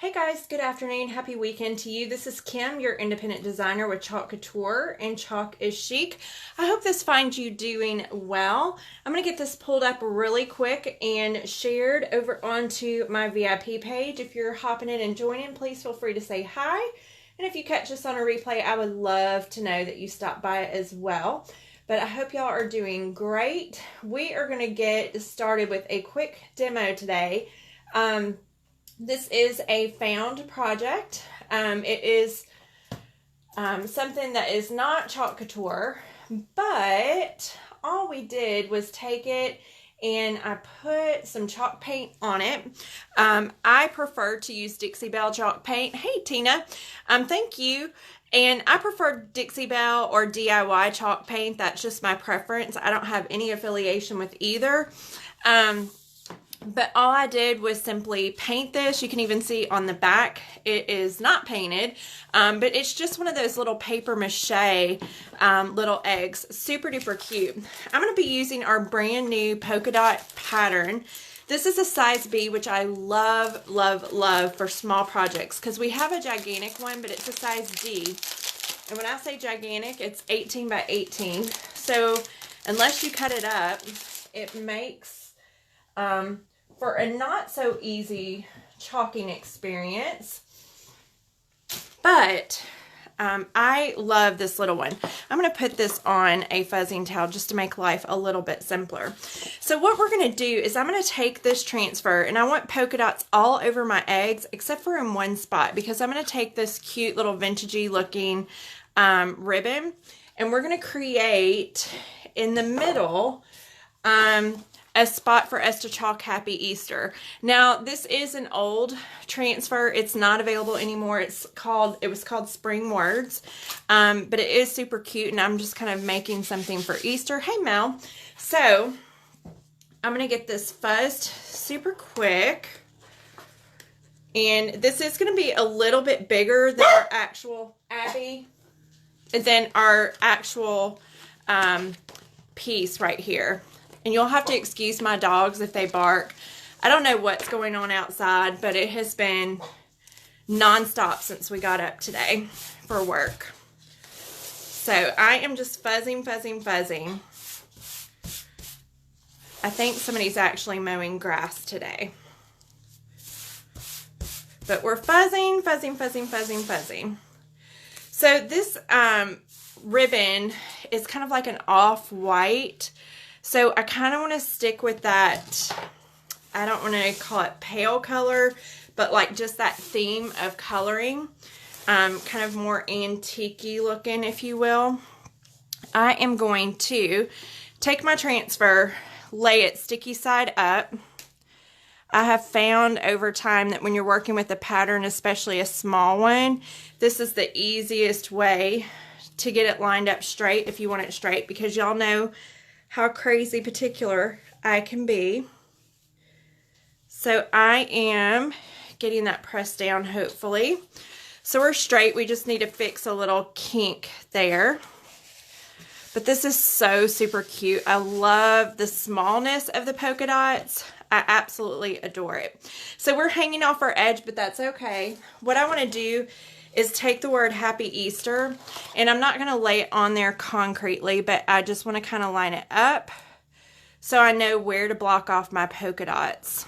Hey guys, good afternoon. Happy weekend to you. This is Kim, your independent designer with Couture, and Chalk is Chic. I hope this finds you doing well. I'm going to get this pulled up really quick and shared over onto my VIP page. If you're hopping in and joining, please feel free to say hi. And if you catch this on a replay, I would love to know that you stopped by as well. But I hope y'all are doing great. We are going to get started with a quick demo today. This is a found project. It is something that is not Chalk Couture, but all we did was take it and I put some chalk paint on it. I prefer to use Dixie Belle chalk paint. Hey, Tina. Thank you. And I prefer Dixie Belle or DIY chalk paint. That's just my preference. I don't have any affiliation with either. But all I did was simply paint this. You can even see on the back, it is not painted, but it's just one of those little paper mache little eggs. Super duper cute. I'm going to be using our brand new polka dot pattern. This is a size B, which I love, love, love for small projects because we have a gigantic one, but it's a size D. And when I say gigantic, it's 18 by 18. So unless you cut it up, it makes for a not so easy chalking experience. But I love this little one. I'm going to put this on a fuzzing towel just to make life a little bit simpler. So what we're going to do is I'm going to take this transfer, and I want polka dots all over my eggs except for in one spot, because I'm going to take this cute little vintagey looking ribbon, and we're going to create in the middle a spot for us to chalk Happy Easter. Now, this is an old transfer. It's not available anymore. It was called Spring Words, but it is super cute, and I'm just kind of making something for Easter. Hey, Mel. So, I'm going to get this fuzzed super quick, and this is going to be a little bit bigger than our actual Abby, and then our actual piece right here. And you'll have to excuse my dogs if they bark. I don't know what's going on outside, but it has been nonstop since we got up today for work. So I am just fuzzing. I think somebody's actually mowing grass today. But we're fuzzing. So this ribbon is kind of like an off-white. So I kind of want to stick with that, I don't want to call it pale color, but like just that theme of coloring, kind of more antique-y looking, if you will. I am going to take my transfer, lay it sticky side up. I have found over time that when you're working with a pattern, especially a small one, this is the easiest way to get it lined up straight if you want it straight, because y'all know how crazy particular I can be. So I am getting that pressed down, hopefully. So we're straight. We just need to fix a little kink there. But this is so super cute. I love the smallness of the polka dots. I absolutely adore it. So we're hanging off our edge, but that's okay. What I want to do is take the word Happy Easter, and I'm not going to lay it on there concretely, but I just want to kind of line it up so I know where to block off my polka dots,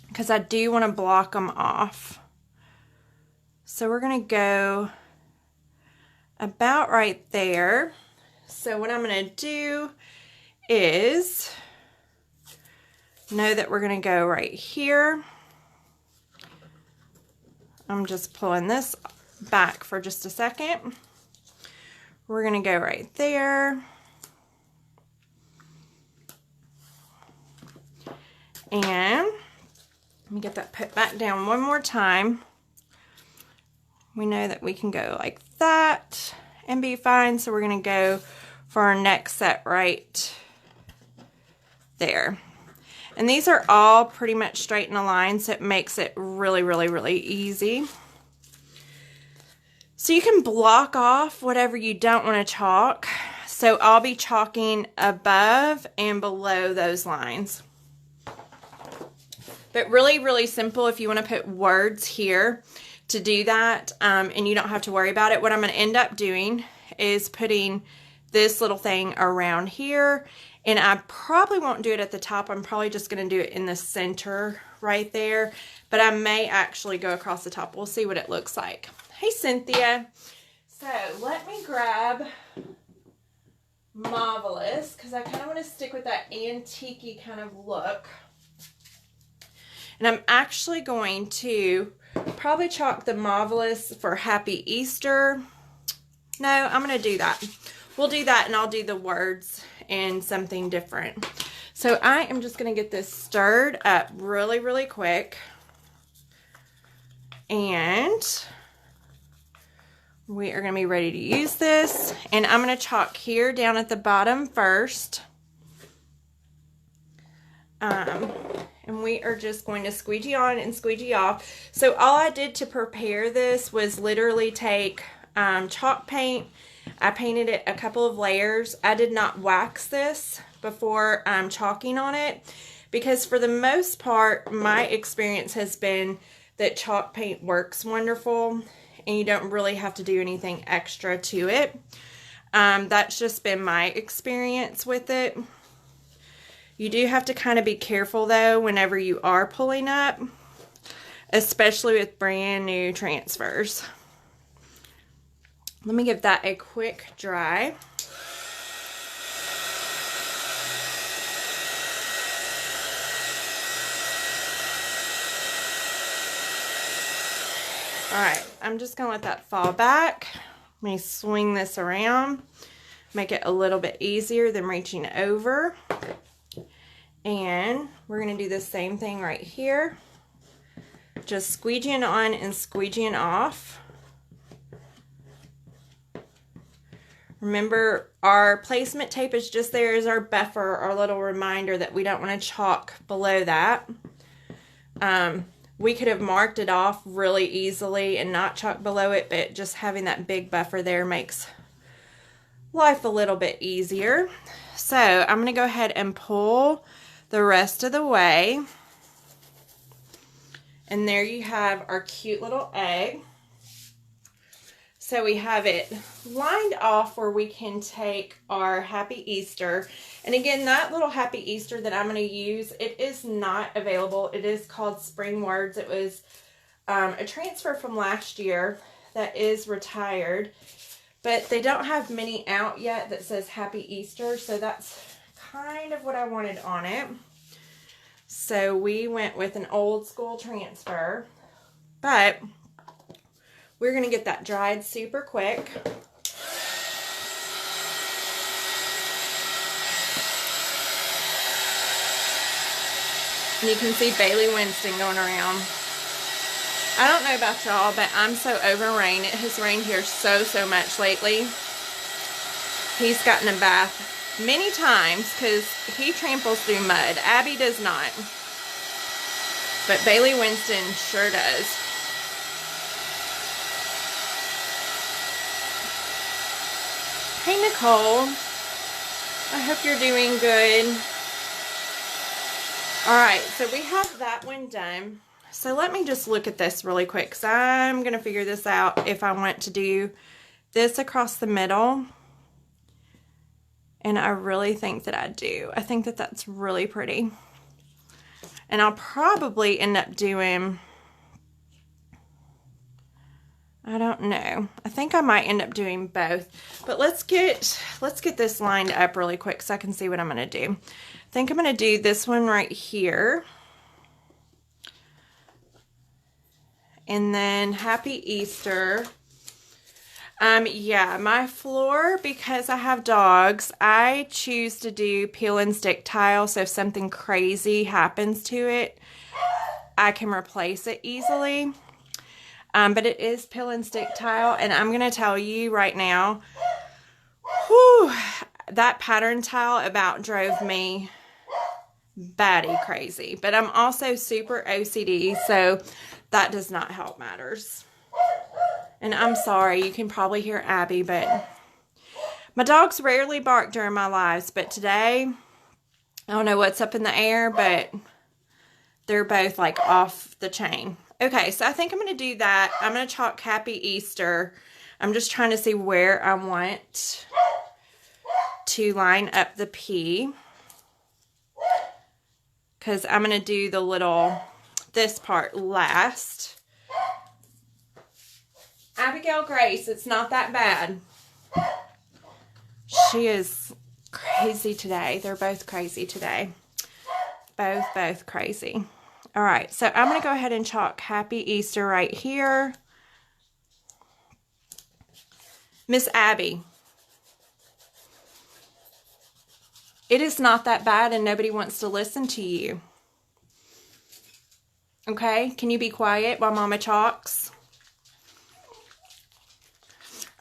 because I do want to block them off. So we're going to go about right there. So what I'm going to do is know that we're going to go right here. I'm just pulling this back for just a second. We're going to go right there. And let me get that put back down one more time. We know that we can go like that and be fine. So we're going to go for our next set right there. And these are all pretty much straight in a line, so it makes it really, really, really easy. So you can block off whatever you don't want to chalk. So I'll be chalking above and below those lines. But really, really simple if you want to put words here to do that, and you don't have to worry about it. What I'm going to end up doing is putting this little thing around here, and I probably won't do it at the top. I'm probably just going to do it in the center right there, but I may actually go across the top. We'll see what it looks like. Hey, Cynthia. So let me grab Marvelous, because I kind of want to stick with that antique-y kind of look. And I'm actually going to probably chalk the Marvelous for Happy Easter. No, I'm going to do that. We'll do that, and I'll do the words and something different. So I am just going to get this stirred up really, really quick. And we are going to be ready to use this. And I'm going to chalk here down at the bottom first. And we are just going to squeegee on and squeegee off. So all I did to prepare this was literally take chalk paint. I painted it a couple of layers. I did not wax this before chalking on it, because for the most part, my experience has been that chalk paint works wonderful and you don't really have to do anything extra to it. That's just been my experience with it. You do have to kind of be careful though whenever you are pulling up, especially with brand new transfers. Let me give that a quick dry. All right, I'm just gonna let that fall back. Let me swing this around, make it a little bit easier than reaching over. And we're gonna do the same thing right here. Just squeegeeing on and squeegeeing off. Remember, our placement tape is just there as our buffer, our little reminder that we don't want to chalk below that. We could have marked it off really easily and not chalk below it, but just having that big buffer there makes life a little bit easier. So I'm going to go ahead and pull the rest of the way. And there you have our cute little egg. So we have it lined off where we can take our Happy Easter. And again, that little Happy Easter that I'm going to use, it is not available. It is called Spring Words. It was a transfer from last year that is retired. But they don't have many out yet that says Happy Easter. So that's kind of what I wanted on it. So we went with an old school transfer. But we're going to get that dried super quick. And you can see Bailey Winston going around. I don't know about y'all, but I'm so over rain. It has rained here so much lately. He's gotten a bath many times because he tramples through mud. Abby does not. But Bailey Winston sure does. Hey, Nicole. I hope you're doing good. All right, so we have that one done. So let me just look at this really quick, because I'm going to figure this out if I want to do this across the middle. And I really think that I do. I think that that's really pretty. And I'll probably end up doing, I don't know. I think I might end up doing both. But let's get this lined up really quick so I can see what I'm going to do. I think I'm going to do this one right here. And then Happy Easter. Yeah, my floor, because I have dogs, I choose to do peel and stick tile. So if something crazy happens to it, I can replace it easily. But it is peel and stick tile, and I'm going to tell you right now, whew, that pattern tile about drove me batty crazy. But I'm also super OCD, so that does not help matters. And I'm sorry, you can probably hear Abby, but my dogs rarely bark during my lives, but today, I don't know what's up in the air, but they're both like off the chain. Okay, so I think I'm going to do that. I'm going to chalk Happy Easter. I'm just trying to see where I want to line up the P, because I'm going to do the little, this part last. Abigail Grace, it's not that bad. She is crazy today. They're both crazy today. Both crazy. All right, so I'm going to go ahead and chalk Happy Easter right here. Miss Abby, it is not that bad and nobody wants to listen to you. Okay, can you be quiet while Mama chalks?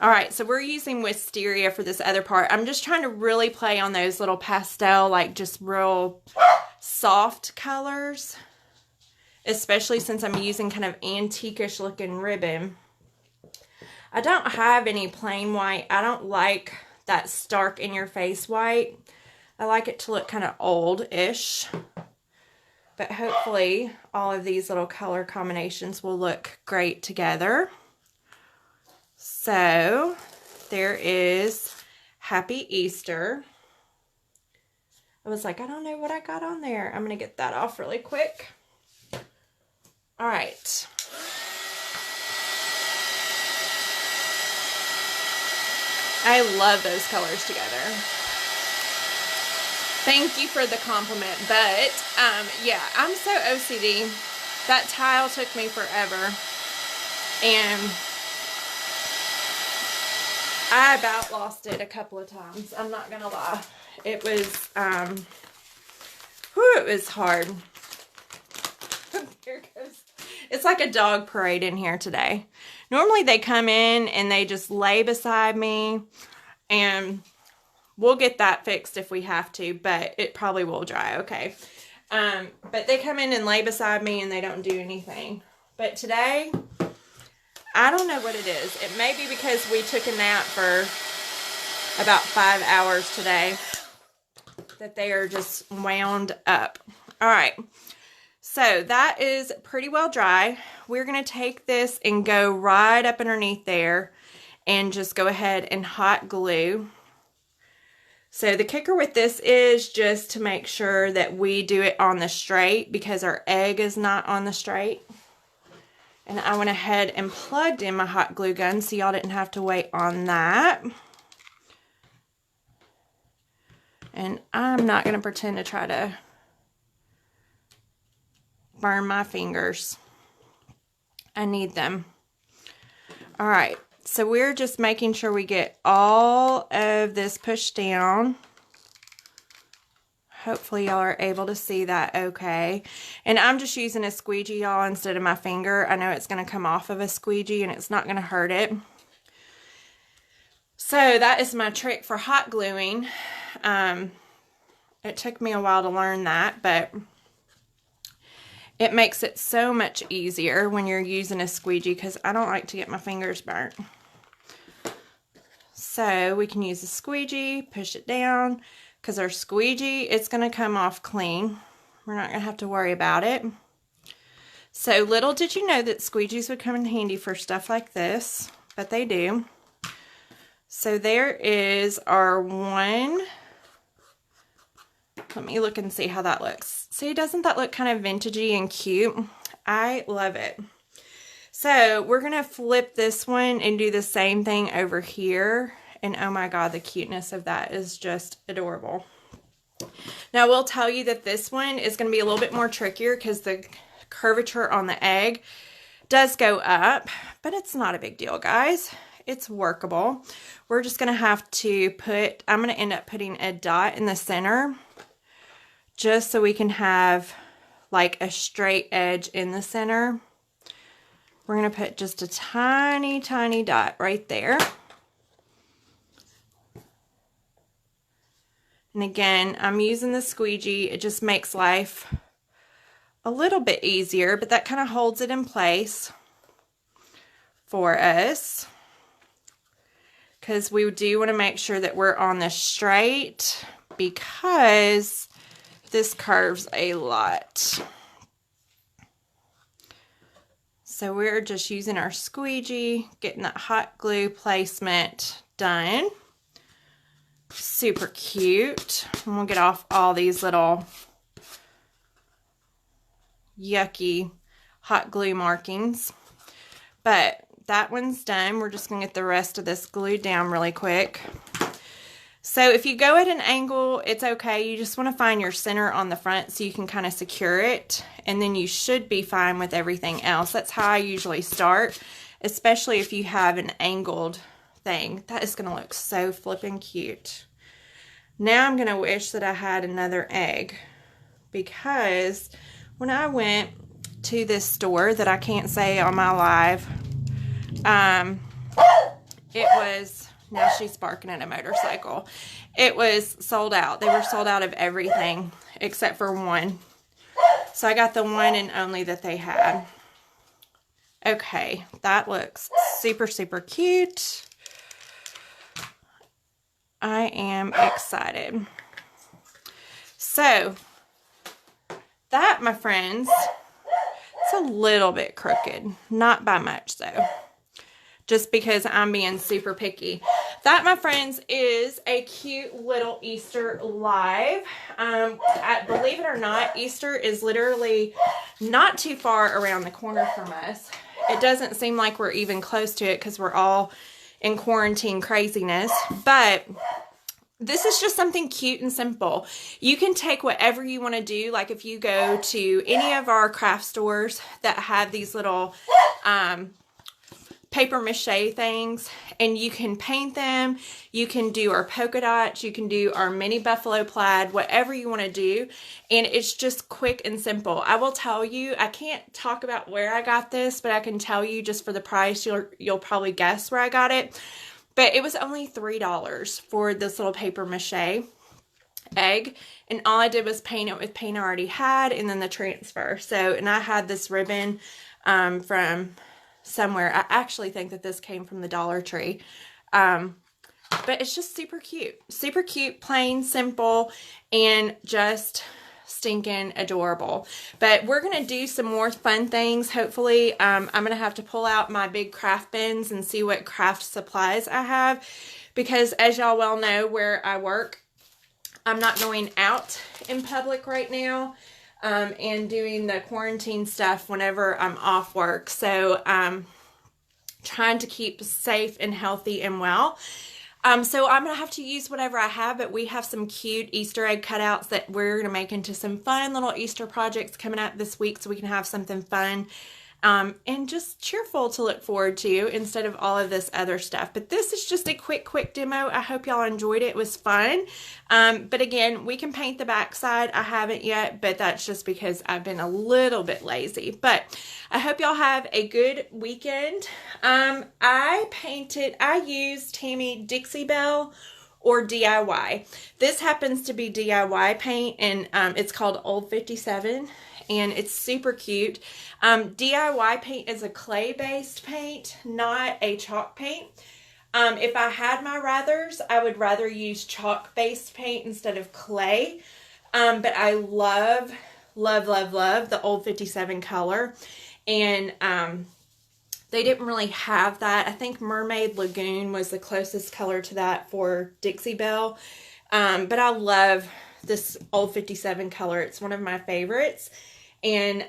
All right, so we're using Wisteria for this other part. I'm just trying to really play on those little pastel, like just real soft colors, especially since I'm using kind of antique-ish looking ribbon. I don't have any plain white. I don't like that stark in your face white. I like it to look kind of old-ish. But hopefully all of these little color combinations will look great together. So there is Happy Easter. I was like, I don't know what I got on there. I'm going to get that off really quick. All right. I love those colors together. Thank you for the compliment. But, yeah, I'm so OCD. That tile took me forever. And I about lost it a couple of times. I'm not going to lie. It was, it was hard. Here it goes. It's like a dog parade in here today. Normally they come in and they just lay beside me, and we'll get that fixed if we have to, but it probably will dry okay. But they come in and lay beside me and they don't do anything. But today, I don't know what it is. It may be because we took a nap for about 5 hours today that they are just wound up. All right. So that is pretty well dry. We're going to take this and go right up underneath there and just go ahead and hot glue. So the kicker with this is just to make sure that we do it on the straight, because our egg is not on the straight. And I went ahead and plugged in my hot glue gun so y'all didn't have to wait on that. And I'm not going to pretend to try to burn my fingers. I need them. All right, so we're just making sure we get all of this pushed down. Hopefully y'all are able to see that okay. And I'm just using a squeegee, y'all, instead of my finger. I know it's going to come off of a squeegee and it's not going to hurt it. So that is my trick for hot gluing. It took me a while to learn that, but it makes it so much easier when you're using a squeegee, because I don't like to get my fingers burnt. So we can use a squeegee, push it down, because our squeegee, it's going to come off clean. We're not going to have to worry about it. So little did you know that squeegees would come in handy for stuff like this, but they do. So there is our one. Let me look and see how that looks. See, doesn't that look kind of vintagey and cute? I love it. So we're going to flip this one and do the same thing over here. And oh my God, the cuteness of that is just adorable. Now, I will tell you that this one is going to be a little bit more trickier because the curvature on the egg does go up, but it's not a big deal, guys. It's workable. We're just going to have to put, I'm going to end up putting a dot in the center just so we can have like a straight edge in the center. We're going to put just a tiny, tiny dot right there. And again, I'm using the squeegee. It just makes life a little bit easier, but that kind of holds it in place for us, because we do want to make sure that we're on the straight, because this curves a lot. So we're just using our squeegee, getting that hot glue placement done. Super cute. And we'll get off all these little yucky hot glue markings. But that one's done. We're just going to get the rest of this glued down really quick. So if you go at an angle, it's okay. You just want to find your center on the front so you can kind of secure it. And then you should be fine with everything else. That's how I usually start, especially if you have an angled thing. That is going to look so flippin' cute. Now I'm going to wish that I had another egg, because when I went to this store that I can't say on my live, it was, now she's barking at a motorcycle. It was sold out. They were sold out of everything except for one. So I got the one and only that they had. Okay, that looks super, super cute. I am excited. So, that, my friends, it's a little bit crooked. Not by much, though. Just because I'm being super picky. That, my friends, is a cute little Easter live. Believe it or not, Easter is literally not too far around the corner from us. It doesn't seem like we're even close to it because we're all in quarantine craziness. But this is just something cute and simple. You can take whatever you want to do. Like if you go to any of our craft stores that have these little paper mache things, and you can paint them. You can do our polka dots. You can do our mini buffalo plaid, whatever you want to do. And it's just quick and simple. I will tell you, I can't talk about where I got this, but I can tell you just for the price, you'll probably guess where I got it. But it was only $3 for this little paper mache egg. And all I did was paint it with paint I already had and then the transfer. So, and I had this ribbon from somewhere. I actually think that this came from the Dollar Tree. But it's just super cute. Super cute, plain, simple, and just stinking adorable. But we're going to do some more fun things. Hopefully, I'm going to have to pull out my big craft bins and see what craft supplies I have. Because as y'all well know, where I work, I'm not going out in public right now. And doing the quarantine stuff whenever I'm off work. So, trying to keep safe and healthy and well. So I'm going to have to use whatever I have, but we have some cute Easter egg cutouts that we're going to make into some fun little Easter projects coming up this week so we can have something fun and just cheerful to look forward to instead of all of this other stuff. But this is just a quick demo. I hope y'all enjoyed it. It was fun. But again, we can paint the backside. I haven't yet, but that's just because I've been a little bit lazy. But I hope y'all have a good weekend. I used Tammy Dixie Belle or DIY. This happens to be DIY paint, and it's called Old 57. And it's super cute. DIY paint is a clay-based paint, not a chalk paint. If I had my rathers, I would rather use chalk-based paint instead of clay. But I love the Old 57 color. And they didn't really have that. I think Mermaid Lagoon was the closest color to that for Dixie Belle. But I love this Old 57 color. It's one of my favorites. And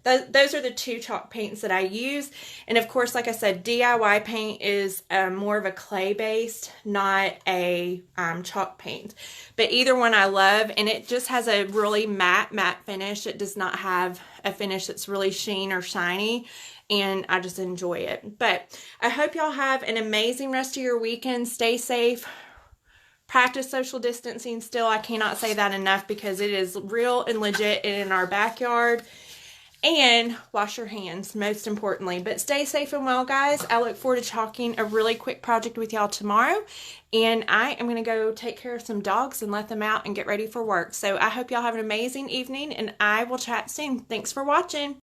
those are the two chalk paints that I use. And of course, like I said, DIY paint is more of a clay-based, not a chalk paint. But either one I love, and it just has a really matte finish. It does not have a finish that's really sheen or shiny, and I just enjoy it. But I hope y'all have an amazing rest of your weekend. Stay safe. Practice social distancing still. I cannot say that enough because it is real and legit in our backyard. And wash your hands, most importantly. But stay safe and well, guys. I look forward to talking a really quick project with y'all tomorrow. And I am going to go take care of some dogs and let them out and get ready for work. So I hope y'all have an amazing evening, and I will chat soon. Thanks for watching.